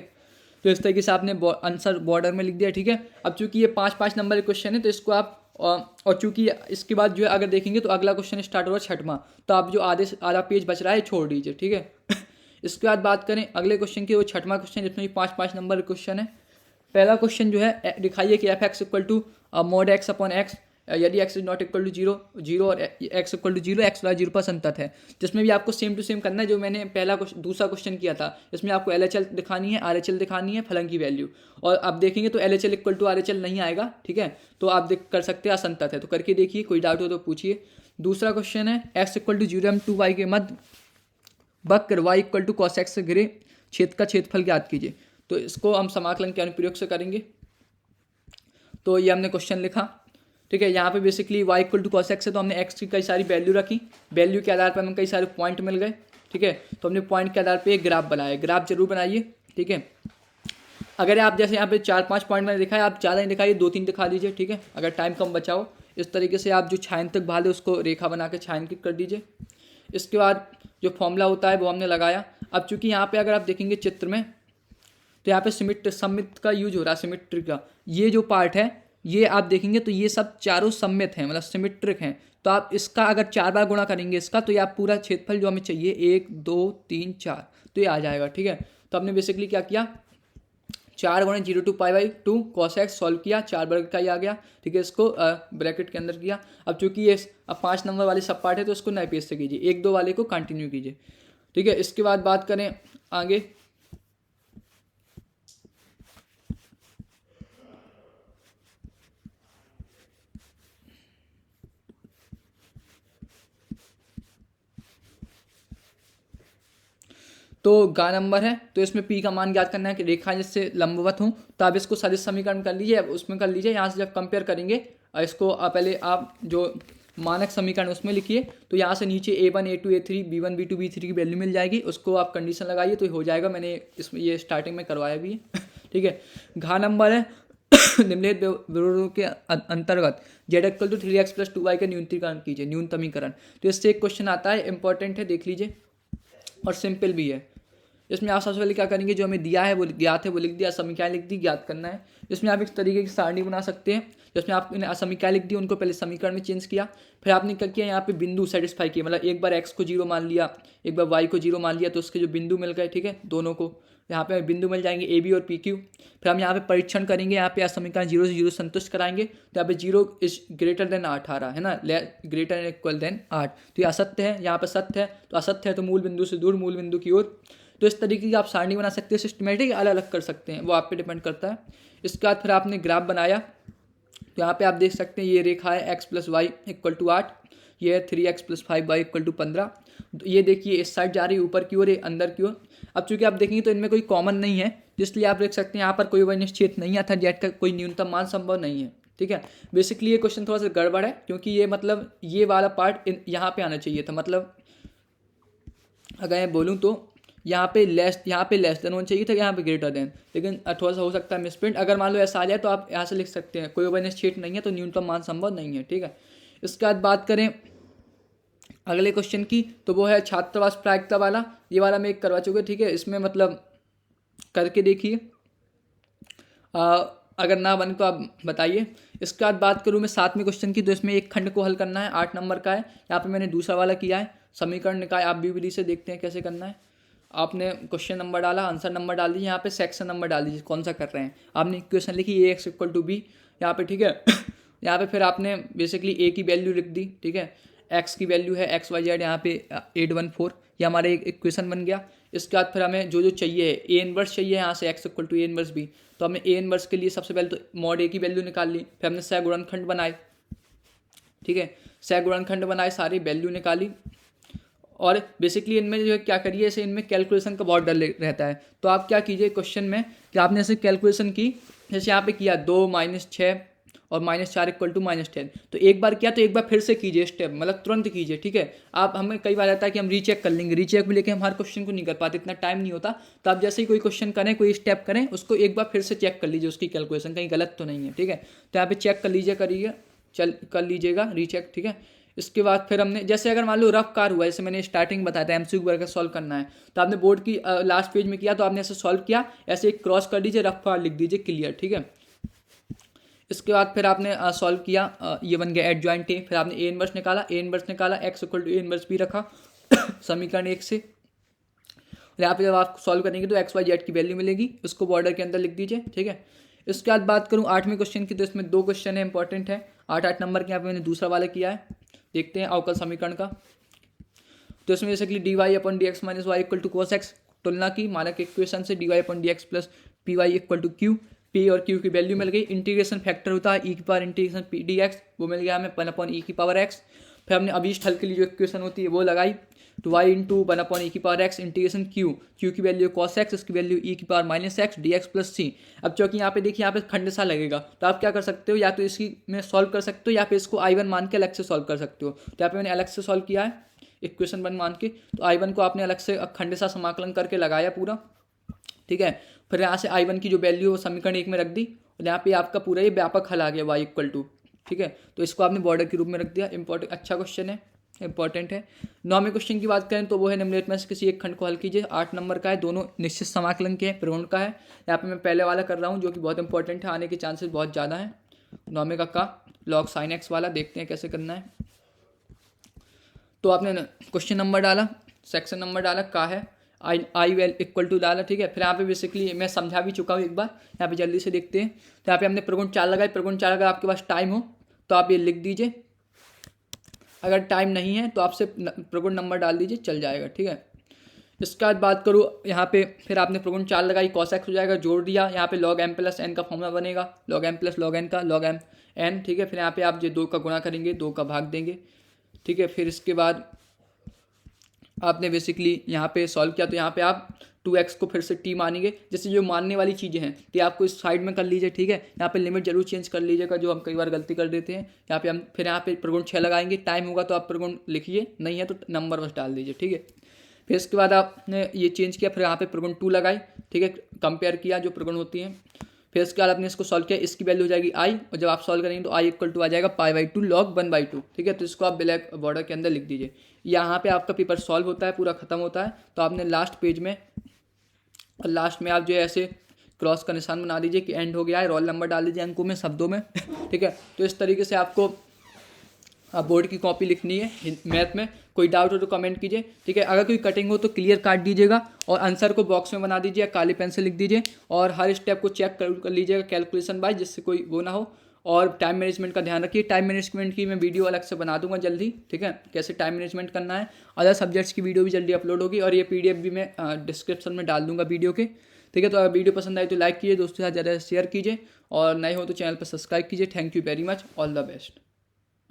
तो इस तरीके से आपने आंसर बॉर्डर में लिख दिया, ठीक है। अब चूंकि ये 5-5 नंबर क्वेश्चन है तो इसको आप और चूंकि इसके बाद जो है अगर देखेंगे तो अगला क्वेश्चन स्टार्ट होगा 6वां, तो आप जो आधा पेज बच रहा है छोड़ दीजिए, ठीक है। इसके बाद बात करें अगले क्वेश्चन की, वो 6वां क्वेश्चन जिसमें 5-5 नंबर क्वेश्चन है। पहला क्वेश्चन जो है दिखाइए कि f(x) equal to mod x/x, यदि x is not equal to 0 और x equal to 0, x y 0 पर संतत है। जिसमें भी आपको सेम टू सेम करना है जो मैंने दूसरा क्वेश्चन किया था। इसमें आपको LHL दिखानी है, RHL दिखानी है, फलन की वैल्यू, और आप देखेंगे तो LHL इक्वल टू RHL नहीं आएगा, ठीक है। तो आप कर सकते हैं असंतत है, तो करके देखिए, कोई डाउट हो तो पूछिए। दूसरा क्वेश्चन है x equal to 0 m 2y के मध्य वक्र y equal to cos x से घिरे क्षेत्र का क्षेत्रफल ज्ञात कीजिए। तो इसको हम समाकलन के अनुप्रयोग से करेंगे। तो ये हमने क्वेश्चन लिखा, ठीक है। यहाँ पे basically y equal to cos x है, तो हमने x की कई सारी वैल्यू रखी, वैल्यू के आधार पर हमें कई सारे पॉइंट मिल गए, ठीक है। तो हमने पॉइंट के आधार पर एक ग्राफ बनाया, ग्राफ जरूर बनाइए, ठीक है। अगर आप जैसे यहाँ पे 4-5 पॉइंट मैंने दिखाया, आप ज़्यादा नहीं दिखाइए, 2-3 दिखा दीजिए, ठीक है, अगर टाइम कम बचाओ। इस तरीके से आप जो छायांकित भाग है उसको रेखा बना के छायांकित कर दीजिए। इसके बाद जो फॉर्मूला होता है वो हमने लगाया। अब चूंकि यहाँ पे अगर आप देखेंगे चित्र में, तो यहाँ पे सममित का यूज हो रहा है, सिमेट्रिक का। ये जो पार्ट है ये आप देखेंगे तो ये सब चारों सममित हैं, मतलब सिमेट्रिक हैं। तो आप इसका अगर 4 बार गुणा करेंगे इसका, तो ये आप पूरा क्षेत्रफल जो हमें चाहिए 1 2 3 4 तो ये आ जाएगा, ठीक है। तो हमने बेसिकली क्या किया, 4 × 0 to π/2 cos x सॉल्व किया, 4 वर्ग का ही आ गया, ठीक है। इसको ब्रैकेट के अंदर किया। अब चूंकि ये 5 नंबर वाले सब पार्ट है तो इसको नए पेज से कीजिए, 1-2 वाले को कंटिन्यू कीजिए, ठीक है। इसके बाद बात करें आगे, तो गा नंबर है, तो इसमें p का मान ज्ञात करना है कि रेखा जिससे लंबवत हूँ, तो आप इसको सदिश समीकरण कर लीजिए, उसमें कर लीजिए। यहाँ से जब कंपेयर करेंगे इसको पहले आप जो मानक समीकरण उसमें लिखिए। तो यहाँ से नीचे A1 A2 A3 B1 B2 B3 की वैल्यू मिल जाएगी, उसको आप कंडीशन लगाइए तो हो जाएगा। मैंने इसमें ये स्टार्टिंग में करवाया भी है ठीक है। घ नंबर है निम्नलिखित विवरणों के अंतर्गत z equal to 3x plus 2y का न्यूनतीकरण कीजिए, न्यूनतमीकरण। तो इससे एक क्वेश्चन आता है, इंपॉर्टेंट है, देख लीजिए और सिंपल भी है। इसमें आप सबसे पहले क्या करेंगे, जो हमें दिया है वो ज्ञात है वो लिख दिया, समीकरण लिख दी, ज्ञात करना है। इसमें आप इस तरीके की सारणी बना सकते हैं, जिसमें आपने समीकरण लिख दी, उनको पहले समीकरण में चेंज किया, फिर आपने क्या किया, यहाँ पे बिंदु सेटिस्फाई किया, मतलब एक बार x को 0 मान लिया, एक बार y को 0 मान लिया, तो उसके जो बिंदु मिल गए, ठीक है, दोनों को यहाँ पे बिंदु मिल जाएंगे a b और p q। फिर हम यहाँ पे परीक्षण करेंगे, यहाँ पे समीकरण 0 से 0 संतुष्ट कराएंगे, तो यहाँ पे 0 इज ग्रेटर देन 18 है ना, ग्रेटर एंड इक्वल देन 8, तो ये असत्य है, यहाँ पे सत्य है, तो असत्य है तो मूल बिंदु से दूर, मूल बिंदु की ओर। तो इस तरीके की आप सारणी बना सकते हैं, सिस्टमेटिक अलग अलग कर सकते हैं, वो आप पे डिपेंड करता है। इसके बाद फिर आपने ग्राफ बनाया, तो यहाँ पे आप देख सकते हैं ये रेखा है x plus Y equal to 8, ये है 3x plus 5y equal to 15। ये देखिए इस साइड जा रही है ऊपर की ओर, अंदर की ओर। अब चूंकि आप देखेंगे तो इनमें कोई कॉमन नहीं है, जिसलिए आप देख सकते हैं यहाँ पर कोई वही निश्चित नहीं आता, जेड का कोई न्यूनतम मान संभव नहीं है, ठीक है। बेसिकली ये क्वेश्चन थोड़ा सा गड़बड़ है, क्योंकि ये मतलब ये वाला पार्ट यहाँ पे आना चाहिए था, मतलब अगर मैं बोलूँ तो यहाँ पे लेस देन होना चाहिए था, यहाँ पे ग्रेटर देन, लेकिन थोड़ा सा हो सकता है मिसप्रिंट। अगर मान लो ऐसा आ जाए तो आप यहाँ से लिख सकते हैं, कोई निश्चित नहीं है तो न्यूनतम मान संभव नहीं है, ठीक है। इसके बाद बात करें अगले क्वेश्चन की, तो वो है छात्रावास प्रायिकता वाला। ये वाला मैं एक करवा चुके, ठीक है। इसमें मतलब करके देखिए, अगर ना बन तो आप बताइए। इसके बाद बात करूँ मैं 7वें क्वेश्चन की, तो इसमें एक खंड को हल करना है, 8 नंबर का है। यहाँ पे मैंने दूसरा वाला किया है, समीकरण निकाय। आप भी विधि से देखते हैं कैसे करना है। आपने क्वेश्चन नंबर डाला, आंसर नंबर डाल दीजिए, यहाँ पे सेक्शन नंबर डाल दीजिए कौन सा कर रहे हैं। आपने इक्वेशन लिखी ए एक्स इक्वल टू बी यहाँ पे, ठीक है। यहाँ पे फिर आपने बेसिकली ए की वैल्यू लिख दी, ठीक है। एक्स की वैल्यू है एक्स वाई जेड, यहाँ पे 814, ये हमारा एक इक्वेशन बन गया। इसके बाद फिर हमें जो चाहिए, ए इनवर्स चाहिए, यहाँ से X equal to A inverse B. तो हमने ए इनवर्स के लिए सबसे पहले तो मॉड ए की वैल्यू निकाल ली, फिर हमने सह गुणनखंड बनाए, ठीक है। सह गुणनखंड बनाए, सारी वैल्यू निकाली, और बेसिकली इनमें जो है क्या करिए, ऐसे इनमें कैलकुलेशन का बहुत डर रहता है। तो आप क्या कीजिए क्वेश्चन में कि आपने ऐसे कैलकुलेशन की, जैसे यहाँ पे किया 2 - 6 और -4 इक्वल टू -10। तो एक बार किया तो एक बार फिर से कीजिए स्टेप, मतलब तुरंत कीजिए, ठीक है। आप हमें कई बार आता है कि हम रीचेक कर लेंगे, रीचेक भी लेके हम हर क्वेश्चन को नहीं कर पाते, इतना टाइम नहीं होता। तो आप जैसे ही कोई क्वेश्चन करें, कोई स्टेप करें, उसको एक बार फिर से चेक कर लीजिए, उसकी कैलकुलेशन कहीं गलत तो नहीं है, ठीक है। तो यहाँ पे चेक कर लीजिए, कर लीजिएगा रीचेक, ठीक है। इसके बाद फिर हमने जैसे अगर मान लो रफ कार हुआ, जैसे मैंने स्टार्टिंग बताया था एमसीक्यू वर्क सॉल्व करना है, तो आपने बोर्ड की लास्ट पेज में किया, तो आपने ऐसे सॉल्व किया, ऐसे एक क्रॉस कर लीजिए, रफ कार लिख दीजिए, क्लियर, ठीक है। इसके बाद फिर आपने सॉल्व किया, ये बन गया एडजॉइंट ए। फिर आपने ए इनवर्स निकाला, X equal to A inverse B रखा समीकरण 1 से। यहाँ पे जब आप सॉल्व करेंगे तो एक्स वाई जेड की वैल्यू मिलेगी, उसको बॉर्डर के अंदर लिख दीजिए, ठीक है। इसके बाद बात करूँ 8वें क्वेश्चन की, तो इसमें 2 क्वेश्चन है, इंपॉर्टेंट है। 8 नंबर के यहाँ पे मैंने दूसरा वाला किया है, देखते हैं अवकल समीकरण का। तो इसमें basically D Y upon D X minus Y equal to cos X तुलना की मानक इक्वेशन से, D Y upon D x plus P Y equal to Q. P और क्यू की वैल्यू मिल गई। इंटीग्रेशन फैक्टर होता है ई की power integration P D X, वो मिल गया हमें 1 अपॉन ई की पावर एक्स। फिर हमने अभीष्ट हल के लिए जो इक्वेशन होती है वो लगाई, तो वाई इंटू 1 अपॉन ई की पावर एक्स इंटीग्रेशन क्यू की वैल्यू कॉस एक्स, इसकी वैल्यू ई की power minus x d x plus c. अब चूंकि यहाँ पे देखिए यहाँ पे खंड सा लगेगा, तो आप क्या कर सकते हो, या तो इसकी में सॉल्व कर सकते हो, या फिर इसको I1 मान के अलग से सॉल्व कर सकते हो। तो यहाँ पे मैंने अलग से सॉल्व किया है इक्वेशन 1 मान के, तो I1 को आपने अलग से खंड सा समाकलन करके लगाया पूरा, ठीक है। फिर यहाँ से I1 की जो वैल्यू वो समीकरण 1 में रख दी, और यहाँ पे आपका पूरा ये व्यापक हल आ गया y इक्वल टू, ठीक है। तो इसको आपने बॉर्डर के रूप में रख दिया। इंपॉर्टेंट, अच्छा क्वेश्चन है, इंपॉर्टेंट है। 9वें क्वेश्चन की बात करें तो वो है निम्नलिखित में से किसी एक खंड को हल कीजिए। 8 नंबर का है, दोनों निश्चित समाकलन के प्रगुण का है। यहाँ पे मैं पहले वाला कर रहा हूँ, जो कि बहुत इंपॉर्टेंट है, आने के चांसेस बहुत ज़्यादा हैं। 9वें का लॉग साइन एक्स वाला, देखते हैं कैसे करना है। तो आपने क्वेश्चन नंबर डाला, सेक्शन नंबर डाला, का है आई वेल इक्वल टू डाला, ठीक है। फिर यहाँ पे बेसिकली मैं समझा भी चुका हूँ एक बार, यहाँ पे जल्दी से देखते हैं। तो यहाँ पे हमने प्रगुण 4 लगाए। प्रगुण 4 अगर आपके पास टाइम हो तो आप ये लिख दीजिए, अगर टाइम नहीं है तो आपसे प्रगुण नंबर डाल दीजिए, चल जाएगा, ठीक है। इसके बाद बात करूँ यहाँ पे, फिर आपने प्रगुण 4 लगाई, कॉस एक्स हो जाएगा, जोड़ दिया, यहाँ पे लॉग एम प्लस एन का फॉर्मूला बनेगा, log M plus log N का, लॉग एम एन, ठीक है। फिर यहाँ पे आप जो 2 का गुणा करेंगे, 2 का भाग देंगे, ठीक है। फिर इसके बाद आपने बेसिकली यहाँ पे सॉल्व किया, तो यहाँ पे आप 2x को फिर से t मानेंगे। जैसे जो मानने वाली चीज़ें हैं तो आपको इस साइड में कर लीजिए, ठीक है। यहाँ पे लिमिट जरूर चेंज कर लीजिएगा, जो हम कई बार गलती कर देते हैं। यहाँ पे हम फिर यहाँ पे प्रगुण 6 लगाएंगे, टाइम होगा तो आप प्रगुण लिखिए, नहीं है तो नंबर बस डाल दीजिए, ठीक है। फिर इसके बाद आपने ये चेंज किया, फिर यहाँ पे प्रगुण 2 लगाई, ठीक है, कंपेयर किया जो प्रगुण होती हैं। फिर इसके बाद आपने इसको सॉल्व किया, इसकी वैल्यू हो जाएगी i, और जब आप सॉल्व करेंगे तो i इक्वल टू आ जाएगा π/2 log 1/2, ठीक है। तो इसको आप ब्लैक बॉर्डर के अंदर लिख दीजिए। यहाँ पे आपका पेपर सॉल्व होता है, पूरा खत्म होता है। तो आपने लास्ट पेज में और लास्ट में आप जो है ऐसे क्रॉस का निशान बना दीजिए कि एंड हो गया है, रोल नंबर डाल दीजिए अंकों में, शब्दों में, ठीक है। तो इस तरीके से आपको बोर्ड की कॉपी लिखनी है मैथ में। कोई डाउट हो तो कमेंट कीजिए, ठीक है। अगर कोई कटिंग हो तो क्लियर काट दीजिएगा और आंसर को बॉक्स में बना दीजिए, काली पेन से लिख दीजिए और हर स्टेप को चेक कर लीजिएगा कैलकुलेशन वाइज, जिससे कोई वो ना हो। और टाइम मैनेजमेंट का ध्यान रखिए, टाइम मैनेजमेंट की मैं वीडियो अलग से बना दूंगा जल्दी, ठीक है, कैसे टाइम मैनेजमेंट करना है। अदर सब्जेक्ट्स की वीडियो भी जल्दी अपलोड होगी और ये PDF भी मैं डिस्क्रिप्शन में डाल दूंगा वीडियो के, ठीक है। तो अगर वीडियो पसंद आए तो लाइक कीजिए, दोस्तों के साथ ज़्यादा शेयर कीजिए और नए हो तो चैनल पर सब्सक्राइब कीजिए। Thank you very much, all the best.